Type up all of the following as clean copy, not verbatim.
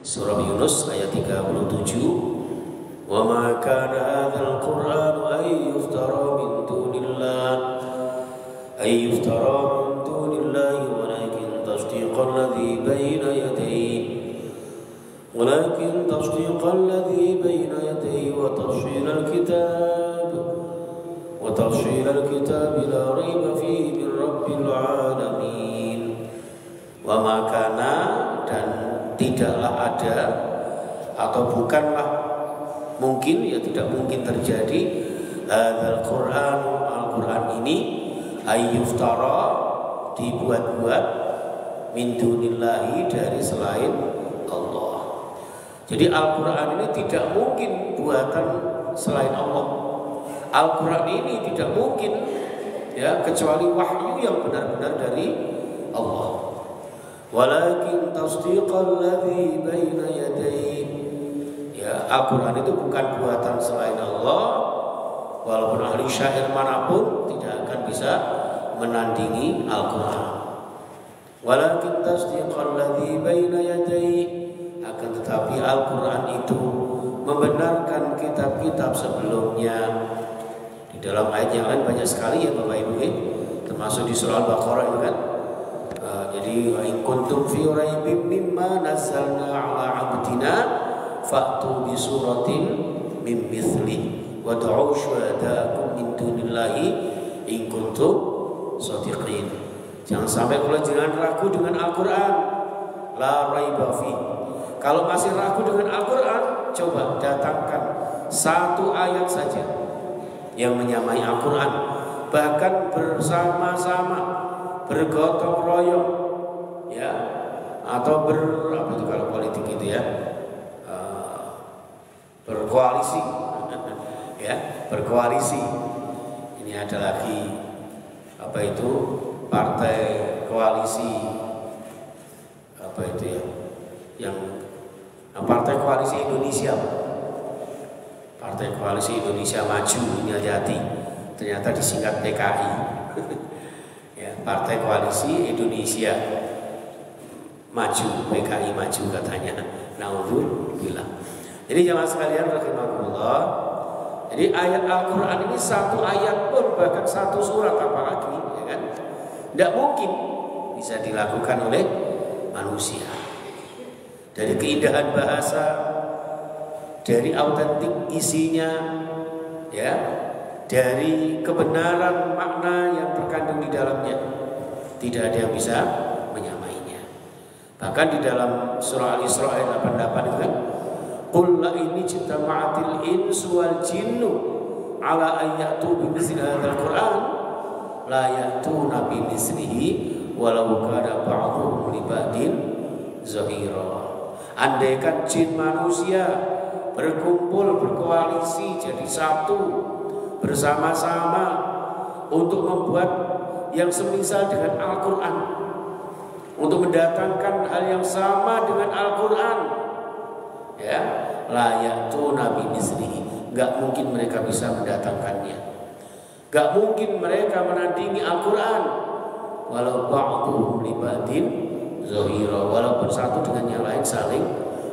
Surah Yunus ayat 37. Wa ma kana hadzal Qur'an ay yuftara min dunillahi walakin tasdiqal ladzi baina yadayhi wa tafsilal kitab la raiba fihi min rabbil alamin. Wa ma kana, dan tidaklah ada atau bukanlah mungkin, ya tidak mungkin terjadi, Al-Quran ini ayyuftara, dibuat-buat, min dunillahi, dari selain Allah. Jadi Al-Quran ini tidak mungkin buatan selain Allah. Al-Quran ini tidak mungkin, ya, kecuali wahyu yang benar-benar dari Allah. Walakin tasdiqal ladzi baina yadayhi, ya, Al-Quran itu bukan buatan selain Allah. Walaupun ahli syair manapun tidak akan bisa menandingi Al-Quran. Walakin tasdiqal ladzi baina yadayhi, akan tetapi Al-Quran itu membenarkan kitab-kitab sebelumnya. Di dalam ayat yang lain banyak sekali, ya Bapak Ibu, termasuk di surah Al-Baqarah itu kan. Jadi wa in kuntum fi raibin mimma nazzalna ala 'abdina fa'tu bi suratin min mithlihi wad'u syuhada'akum min dunillahi in kuntum shadiqin. Jangan sampai kalian jangan ragu dengan Al-Qur'an. La raiba fi. Kalau masih ragu dengan Al-Qur'an, coba datangkan satu ayat saja yang menyamai Al-Qur'an, bahkan bersama-sama, bergotong royong, ya, atau apa itu kalau politik itu, ya, berkoalisi, ya, berkoalisi. Ini ada lagi apa itu, partai koalisi, apa itu, ya, yang partai koalisi Indonesia, partai koalisi Indonesia Maju, ini hati-hati, ternyata disingkat PKI. Ya, partai koalisi Indonesia Maju, PKI Maju katanya. Naudzubillah. Jadi jamaah sekalian rahimakumullah, jadi ayat Al-Quran ini satu ayat pun, bahkan satu surat apalagi, ya kan, tidak mungkin bisa dilakukan oleh manusia. Dari keindahan bahasa, dari autentik isinya, ya, dari kebenaran makna yang terkandung di dalamnya, tidak ada yang bisa menyamainya. Bahkan di dalam surah Al-Isra ayat 88 itu kan, qul la in ijtama'atil insu wal jinnu ala an ya'tu bimithli hadzal Qur'an la ya'tuna bimithlihi walau kana ba'dhuhum li ba'din zahira. Andaikan jin manusia berkumpul, berkoalisi, jadi satu, bersama-sama untuk membuat yang semisal dengan Al-Quran, untuk mendatangkan hal yang sama dengan Al-Quran, ya, layaktu Nabi mislihi, gak mungkin mereka bisa mendatangkannya, gak mungkin mereka menandingi Al-Quran, walau ba'duhum li ba'din zahira, walaupun satu dengan yang lain saling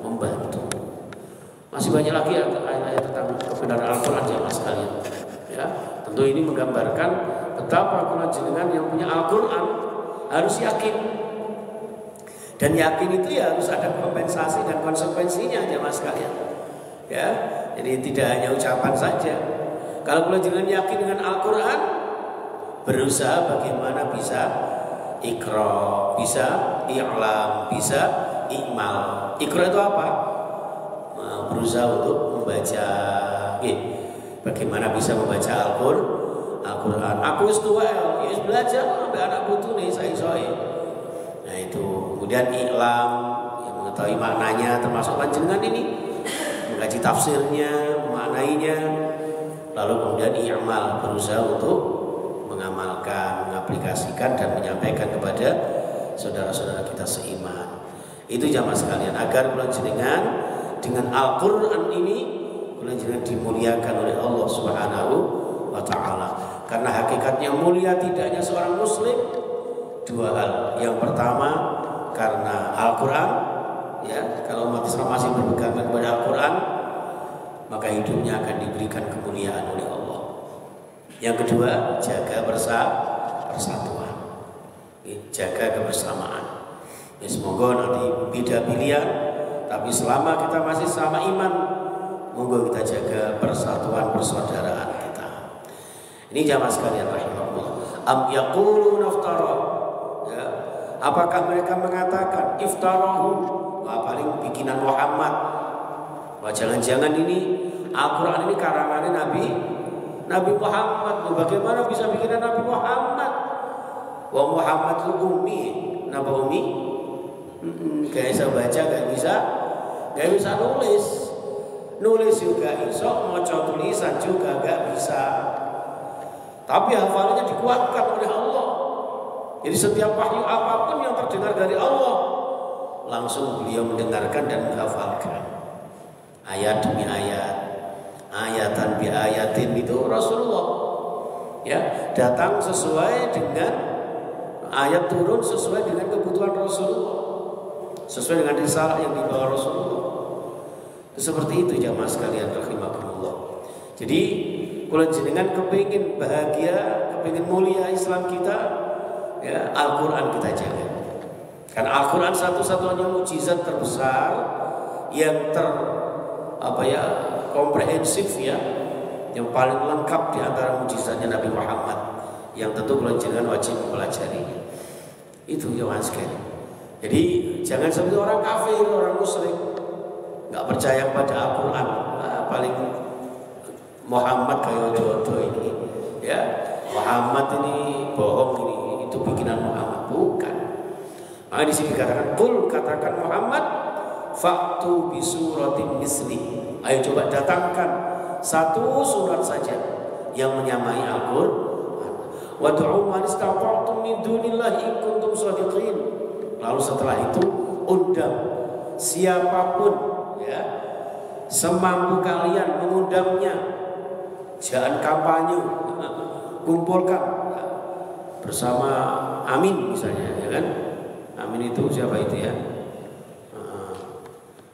membantu. Masih banyak lagi ayat-ayat tentang kebenaran Al-Quran jemaah sekalian. Ya, tentu ini menggambarkan betapa kula jenengan yang punya Al-Quran harus yakin. Dan yakin itu ya harus ada kompensasi dan konsekuensinya jemaah sekalian. Ya, jadi tidak hanya ucapan saja. Kalau kula jenengan yakin dengan Al-Quran, berusaha bagaimana bisa Iqra, bisa i'lam, bisa i'mal. Iqra itu apa? Berusaha untuk membaca. Bagaimana bisa membaca Al-Quran? Aku tua, ya belajar sampai anak putu nih saya. Nah itu. Kemudian i'lam, yang mengetahui maknanya, termasuk panjenengan ini mengkaji tafsirnya, memaknainya. Lalu kemudian i'mal, berusaha untuk mengamalkan, mengaplikasikan dan menyampaikan kepada saudara-saudara kita seiman. Itu jamaah sekalian, agar kula jenengan dengan Al-Quran ini kula jenengan dimuliakan oleh Allah Subhanahu wa taala. Karena hakikatnya mulia tidaknya seorang muslim dua hal. Yang pertama karena Al-Quran, ya, kalau umat Islam masih berpegang kepada Al-Quran, maka hidupnya akan diberikan kemuliaan oleh Allah. Yang kedua, jaga persatuan, jaga kebersamaan. Ya, semoga nanti beda pilihan, tapi selama kita masih sama iman, moga kita jaga persatuan persaudaraan kita. Ini jamaah sekalian rahimahullah. Am yaqulun iftara, ya, apakah mereka mengatakan iftarahu, wah paling bikinan Muhammad. Wah jangan-jangan ini Al-Quran ini karangannya Nabi Muhammad. Bagaimana bisa bikinan Nabi Muhammad? Wah Muhammad itu ummi. Kenapa ummi? Gak bisa baca, gak bisa nulis juga iso, maca tulisan juga gak bisa. Tapi hafalannya dikuatkan oleh Allah. Jadi setiap wahyu apapun yang terdengar dari Allah, langsung beliau mendengarkan dan menghafalkan. Ayat demi ayat, ayatan bi ayatin, itu Rasulullah. Ya, datang sesuai dengan ayat, turun sesuai dengan kebutuhan Rasulullah, sesuai dengan risalah yang dibawa Rasulullah. Seperti itu jamaah sekalian rahimakumullah. Jadi kalau jenengan kepingin bahagia, kepingin mulia Islam kita, ya Al-Quran kita jaga. Karena Al-Quran satu-satunya mukjizat terbesar yang komprehensif, ya, yang paling lengkap di antara mukjizatnya Nabi Muhammad, yang tentu kalau jenengan wajib mempelajarinya. Itu jamaah sekalian. Jadi jangan seperti orang kafir, orang musyrik, nggak percaya pada Al-Quran. Paling Muhammad kayak jodoh ini, ya Muhammad ini bohong, ini itu bikinan Muhammad, bukan. Maka di sini dikatakan, qul, katakan Muhammad, fa'tu bi suratin misli, ayo coba datangkan satu surat saja yang menyamai Al-Quran. Wad'u man istata'tum min dunillahi in kuntum shadiqin. Lalu setelah itu undang siapapun, ya, semampu kalian mengundangnya. Jangan kampanye, kumpulkan bersama Amin misalnya, ya kan? Amin itu siapa itu, ya?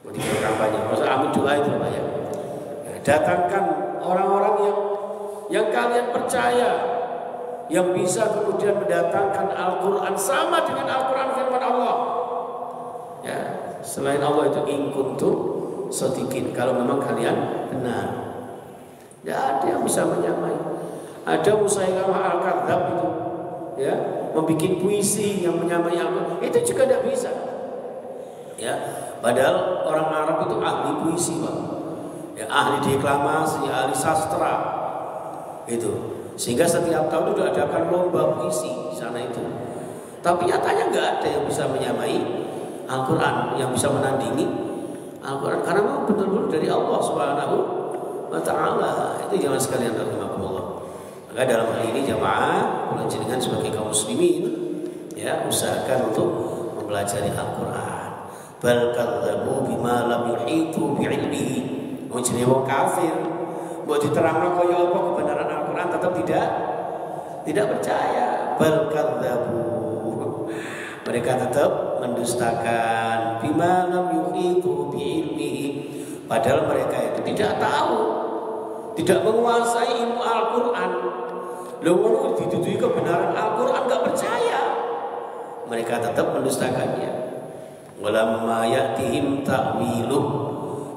Ketika kampanye, masa Amin doa itu Pak, ya? Datangkan orang-orang yang kalian percaya, yang bisa kemudian mendatangkan Al-Quran sama dengan Al-Quran firman Allah. Ya, selain Allah itu in kuntum shadiqin, kalau memang kalian benar. Tidak ada yang bisa menyamai. Ada Musailamah Al-Kadzab itu, ya, membuat puisi yang menyamai Al-Quran, itu juga tidak bisa. Ya, padahal orang Arab itu ahli puisi, Pak. Ya, ahli deklamasi, ahli sastra, itu. Sehingga setiap tahun itu adakan lomba puisi di sana itu. Tapi nyatanya nggak ada yang bisa menyamai Al-Quran, yang bisa menandingi Al-Quran, karena memang betul-betul dari Allah Subhanahu wa ta'ala. Itu jamaah sekalian rahimakumullah. Maka dalam hal ini jamaah, kalau jenengan sebagai kaum muslimin, ya, usahakan untuk mempelajari Al-Quran. Bal kadzabu bima lam yuhitu bi'ilmihi. Wong jenenge wong kafir, mbok diterangno kaya apa kebenaran Al-Quran, tetap tidak percaya. Bal kadzabu, mereka tetap mendustakan bima lam yuhitu bi'ilmihi, padahal mereka itu tidak tahu, tidak menguasai ilmu Al-Quran. Lalu dituduhi kebenaran Al-Quran, nggak percaya, mereka tetap mendustakannya. Walamma ya'tihim ta'wiluh,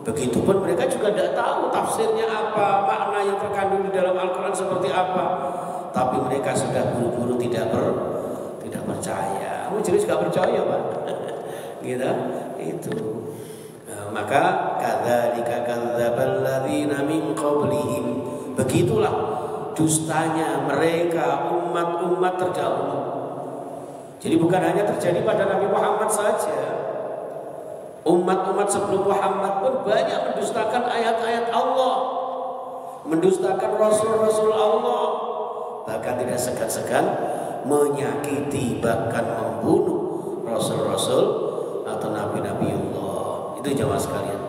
begitupun mereka juga tidak tahu tafsirnya apa, makna yang terkandung di dalam Al-Quran seperti apa, tapi mereka sudah buru-buru tidak percaya. Jelas nggak percaya, Pak. Gitu, itu. Maka kadzalika kadzdzabal ladzina min qablihim, begitulah dustanya mereka umat-umat terdahulu. Jadi bukan hanya terjadi pada Nabi Muhammad saja, umat-umat sebelum Muhammad pun banyak mendustakan ayat-ayat Allah, mendustakan Rasul-Rasul Allah, bahkan tidak segan-segan menyakiti, bahkan membunuh Rasul-Rasul atau Nabi-Nabi Allah. Itu jamaah sekalian.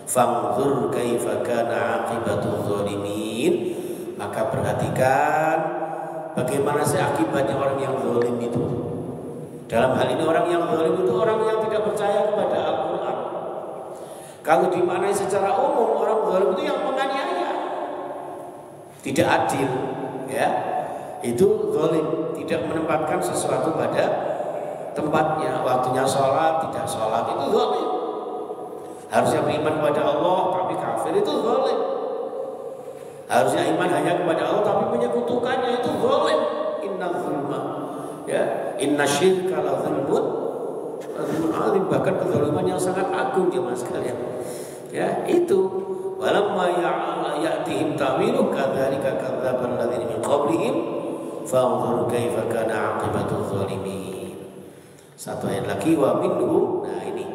Fanzur kaifa kana aqibatul zalimin, maka perhatikan bagaimana sih akibatnya orang yang zalim itu. Dalam hal ini orang yang zalim itu orang yang tidak percaya kepada Al-Quran. Kalau dimaknai secara umum, orang zalim itu yang menganiaya, tidak adil, ya. Itu zalim, tidak menempatkan sesuatu pada tempatnya. Waktunya sholat, tidak sholat, itu zalim. Harusnya beriman kepada Allah tapi kafir, itu zalim. Harusnya iman hanya kepada Allah tapi menyekutukannya, itu zalim. Inna zulma, ya, inna syirka la zulmun azim, bahkan kezaliman yang sangat agung jemaah sekalian. Ya, itu walamma ya'tihim ta'wilu kadzalika kadzdzaba alladziina min qablihim fanzur kaifa kana 'aqibatul zalimin. Satu ayat lagi, wa minhum. Nah ini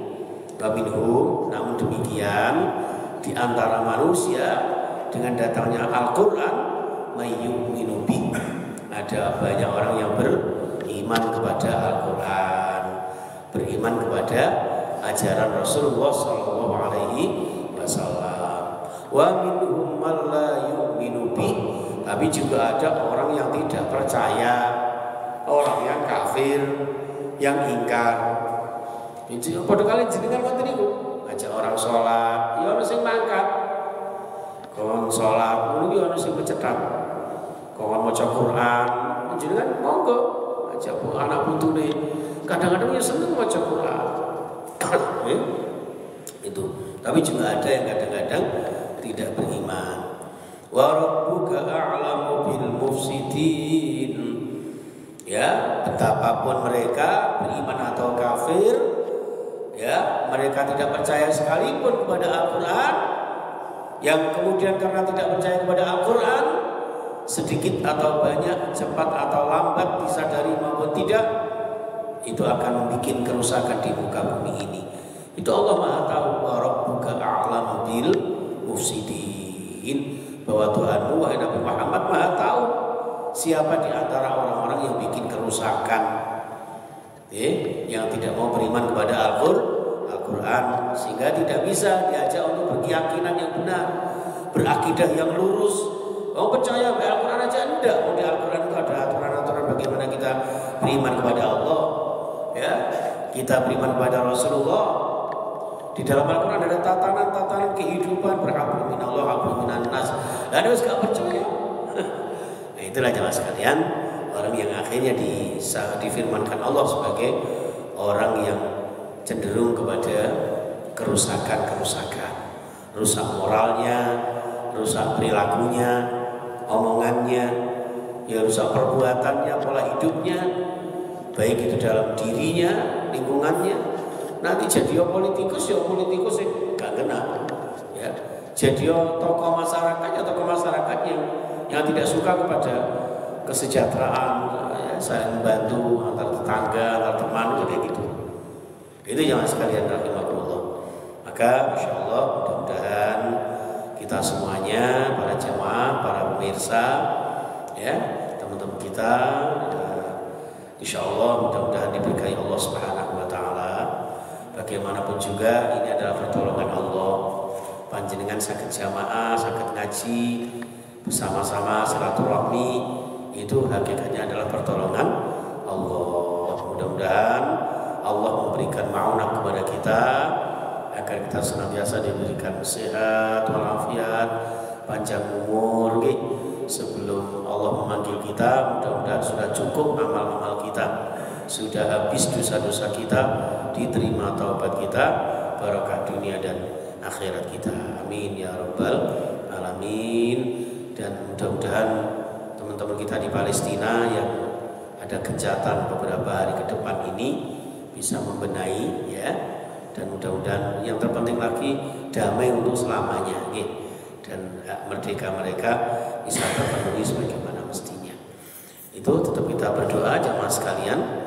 wa minhum, namun demikian di antara manusia dengan datangnya Al-Qur'an may yu'minu bi, ada banyak orang yang beriman kepada Al-Qur'an, beriman kepada ajaran Rasulullah sallallahu alaihi wasallam. Wa minhum man la yu'minu bi, tapi juga ada orang yang tidak percaya, orang yang kafir, yang ingkar. Itu pada kali jenengan ngoten niku, ngajak orang sholat, ya ono sing mangkat. Kon sholat, ngono ki ono sing mencetat. Kon maca Quran, jenengan monggo ajak anak putune. Kadang-kadang ya seneng maca Quran. Itu. Tapi juga ada yang kadang-kadang tidak beriman. Wa rabbuka a'lamu bil mufsidin. Ya, betapapun mereka beriman atau kafir, ya, mereka tidak percaya sekalipun kepada Al-Quran, yang kemudian karena tidak percaya kepada Al-Quran, sedikit atau banyak, cepat atau lambat, disadari maupun tidak, itu akan membuat kerusakan di muka bumi ini. Itu Allah Maha tahu. Wa rabbuka a'lamu bil mufsidin, bahwa Tuhanmu wahai Nabi Muhammad Maha tahu siapa di antara orang-orang yang bikin kerusakan, yang tidak mau beriman kepada Al-Quran, sehingga tidak bisa diajak untuk berkeyakinan yang benar, berakidah yang lurus. Mau percaya Al-Quran aja enggak, mau di Al-Quran itu ada aturan-aturan bagaimana kita beriman kepada Allah, ya, kita beriman kepada Rasulullah. Di dalam Al-Quran ada tatanan-tatanan kehidupan, berhablum minallah, hablum minan nas. Lalu gak percaya. Nah, itulah jemaah sekalian, orang yang akhirnya difirmankan Allah sebagai orang yang cenderung kepada kerusakan-kerusakan, rusak moralnya, rusak perilakunya, omongannya, ya rusak perbuatannya, pola hidupnya, baik itu dalam dirinya, lingkungannya. Nanti jadi politikus gak kena, ya. Jadi tokoh masyarakatnya, yang tidak suka kepada kesejahteraan, ya, saling membantu antar tetangga, antar teman, kayak gitu. Itu jangan sekalian rahimakumullah. Maka insya Allah mudah-mudahan kita semuanya, para jamaah, para pemirsa, ya, teman-teman kita, insya Allah mudah-mudahan diberkahi Allah Subhanahu wa Ta'ala. Bagaimanapun juga ini adalah pertolongan Allah. Panjenengan sakit jamaah, sakit ngaji bersama-sama, silaturahmi, itu hakikatnya adalah pertolongan Allah. Mudah-mudahan Allah memberikan ma'unah kepada kita agar kita senantiasa diberikan sehat walafiat, panjang umur. Sebelum Allah memanggil kita, mudah-mudahan sudah cukup amal-amal kita, sudah habis dosa-dosa kita, diterima taubat kita, barokah dunia dan akhirat kita. Amin ya rabbal alamin. Dan mudah-mudahan teman-teman kita di Palestina yang ada gencatan beberapa hari ke depan ini bisa membenahi, ya, dan mudah-mudahan yang terpenting lagi damai untuk selamanya, dan hak merdeka mereka bisa terpenuhi sebagaimana mestinya. Itu tetap kita berdoa jamaah sekalian.